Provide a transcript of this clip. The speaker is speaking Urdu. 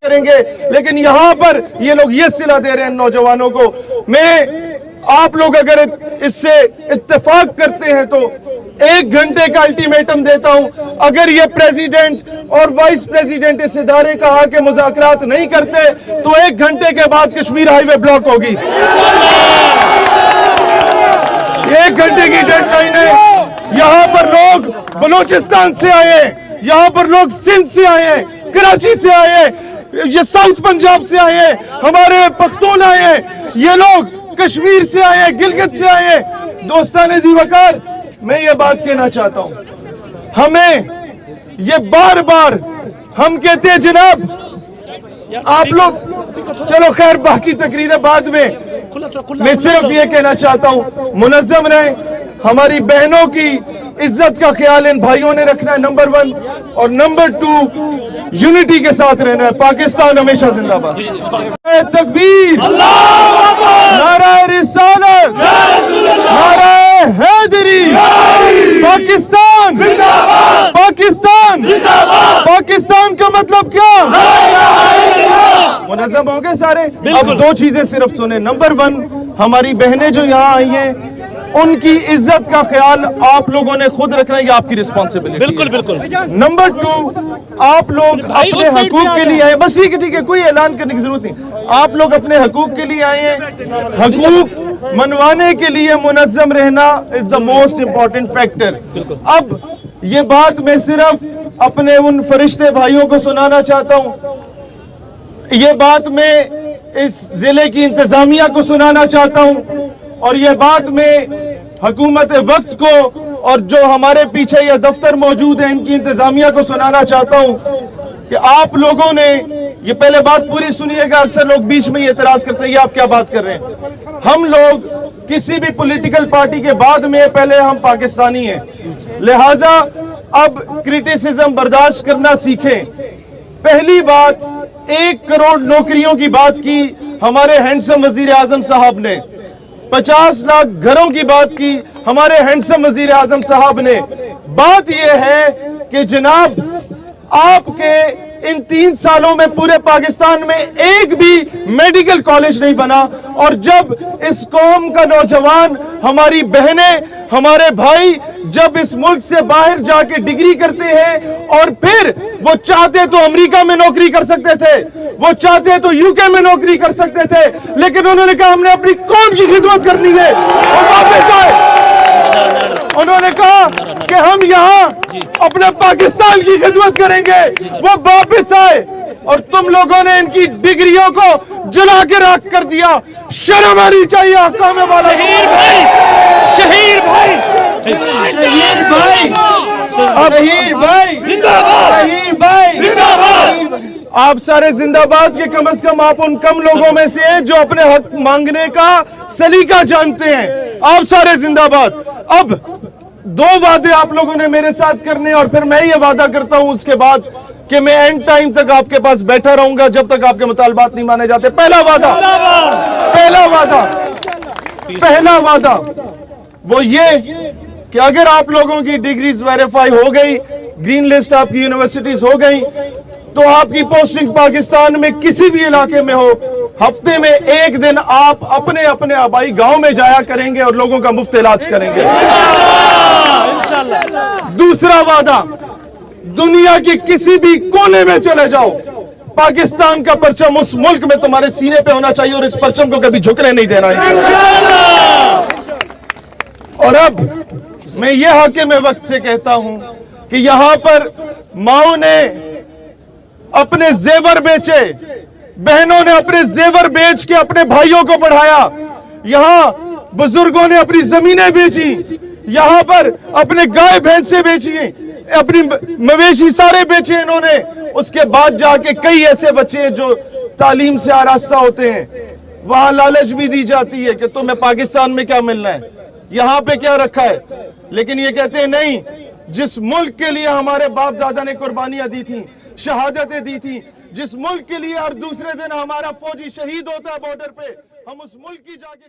کریں گے، لیکن یہاں پر یہ لوگ یہ صلہ دے رہے ہیں نوجوانوں کو۔ آپ لوگ اگر اس سے اتفاق کرتے ہیں تو 1 گھنٹے کا الٹیمیٹم دیتا ہوں، اگر یہ پریزیڈنٹ اور وائس پریزیڈنٹ اس ادارے کا آ کے مذاکرات نہیں کرتے تو 1 گھنٹے کے بعد کشمیر ہائی وے بلاک ہوگی۔ 1 گھنٹے کی ڈیڈ لائن ہے۔ یہاں پر لوگ بلوچستان سے آئے ہیں، یہاں پر لوگ سندھ سے آئے ہیں، کراچی سے آئے ہیں، یہ ساؤتھ پنجاب سے آئے ہیں، ہمارے پختون آئے ہیں، یہ لوگ کشمیر سے آئے ہیں، گلگت سے آئے ہیں۔ دوستان ذی وقار، میں یہ بات کہنا چاہتا ہوں، ہمیں یہ بار بار ہم کہتے ہیں جناب آپ لوگ، چلو خیر باقی تقریریں بعد میں صرف یہ کہنا چاہتا ہوں منظم رہیں، ہماری بہنوں کی عزت کا خیال ان بھائیوں نے رکھنا ہے نمبر 1، اور نمبر 2 یونٹی کے ساتھ رہنا ہے۔ پاکستان ہمیشہ زندہ باد۔ تکبیر، نعرہ رسالت، نعرہ حیدری، پاکستان پاکستان پاکستان کا مطلب کیا؟ منظم ہو گئے سارے؟ اب 2 چیزیں صرف سنیں۔ نمبر 1، ہماری بہنیں جو یہاں آئی ہیں ان کی عزت کا خیال آپ لوگوں نے خود رکھنا ہے، یہ آپ کی ریسپانسبلٹی ہے۔ بالکل۔ نمبر 2، آپ لوگ اپنے حقوق کے لیے آئے، بس ٹھیک ہے، کوئی اعلان کرنے کی ضرورت نہیں، آپ لوگ اپنے حقوق کے لیے آئے ہیں۔ حقوق منوانے کے لیے منظم رہنا از دا موسٹ امپورٹنٹ فیکٹر۔ اب یہ بات میں صرف اپنے ان فرشتے بھائیوں کو سنانا چاہتا ہوں، یہ بات میں اس ضلع کی انتظامیہ کو سنانا چاہتا ہوں، اور یہ بات میں حکومت وقت کو اور جو ہمارے پیچھے یہ دفتر موجود ہیں ان کی انتظامیہ کو سنانا چاہتا ہوں کہ آپ لوگوں نے یہ پہلے بات پوری سنیے گا، اکثر لوگ بیچ میں یہ اعتراض کرتے ہیں یہ آپ کیا بات کر رہے ہیں۔ ہم لوگ کسی بھی پولیٹیکل پارٹی کے بعد میں پہلے ہم پاکستانی ہیں، لہٰذا اب کرٹیسزم برداشت کرنا سیکھیں۔ پہلی بات، 1 کروڑ نوکریوں کی بات کی ہمارے ہینڈسم وزیر اعظم صاحب نے، 50 لاکھ گھروں کی بات کی ہمارے ہینڈسم وزیر اعظم صاحب نے۔ بات یہ ہے کہ جناب آپ کے ان 3 سالوں میں پورے پاکستان میں ایک بھی میڈیکل کالج نہیں بنا، اور جب اس قوم کا نوجوان، ہماری بہنیں، ہمارے بھائی جب اس ملک سے باہر جا کے ڈگری کرتے ہیں اور پھر وہ چاہتے تو امریکہ میں نوکری کر سکتے تھے، وہ چاہتے تو UK میں نوکری کر سکتے تھے، لیکن انہوں نے کہا ہم نے اپنی قوم کی خدمت کرنی ہے، اور واپس آئے۔ انہوں نے کہا کہ ہم یہاں اپنے پاکستان کی خدمت کریں گے، وہ واپس آئے، اور تم لوگوں نے ان کی ڈگریوں کو جلا کے راکھ کر دیا۔ شرم آنی چاہیے آقا میں والا۔ شہیر بھائی آپ سارے زندہ باد کے، کم از کم آپ ان کم لوگوں میں سے ہیں جو اپنے حق مانگنے کا سلیقہ جانتے ہیں۔ آپ سارے زندہ باد۔ اب 2 وعدے آپ لوگوں نے میرے ساتھ کرنے، اور پھر میں یہ وعدہ کرتا ہوں اس کے بعد کہ میں اینڈ ٹائم تک آپ کے پاس بیٹھا رہوں گا جب تک آپ کے مطالبات نہیں مانے جاتے۔ پہلا وعدہ وہ یہ کہ اگر آپ لوگوں کی ڈگریز ویریفائی ہو گئی، گرین لسٹ آپ کی یونیورسٹیز ہو گئی، تو آپ کی پوسٹنگ پاکستان میں کسی بھی علاقے میں ہو، ہفتے میں 1 دن آپ اپنے آبائی گاؤں میں جایا کریں گے اور لوگوں کا مفت علاج کریں گے۔ دوسرا وعدہ، دنیا کی کسی بھی کونے میں چلے جاؤ، پاکستان کا پرچم اس ملک میں تمہارے سینے پہ ہونا چاہیے، اور اس پرچم کو کبھی جھکنے نہیں دینا ہے۔ اور اب میں یہ حاکم وقت سے کہتا ہوں کہ یہاں پر ماؤں نے اپنے زیور بیچے، بہنوں نے اپنے زیور بیچ کے اپنے بھائیوں کو پڑھایا، یہاں بزرگوں نے اپنی زمینیں بیچی، یہاں پر اپنے گائے بھینسیں بیچی، اپنی مویشی سارے بیچے انہوں نے۔ اس کے بعد جا کے کئی ایسے بچے ہیں جو تعلیم سے آراستہ ہوتے ہیں، وہاں لالچ بھی دی جاتی ہے کہ تمہیں پاکستان میں کیا ملنا ہے، یہاں پہ کیا رکھا ہے، لیکن یہ کہتے ہیں نہیں، جس ملک کے لیے ہمارے باپ دادا نے قربانیاں دی تھیں، شہادتیں دی تھیں، جس ملک کے لیے ہر دوسرے دن ہمارا فوجی شہید ہوتا ہے بارڈر پہ، ہم اس ملک کی جا کے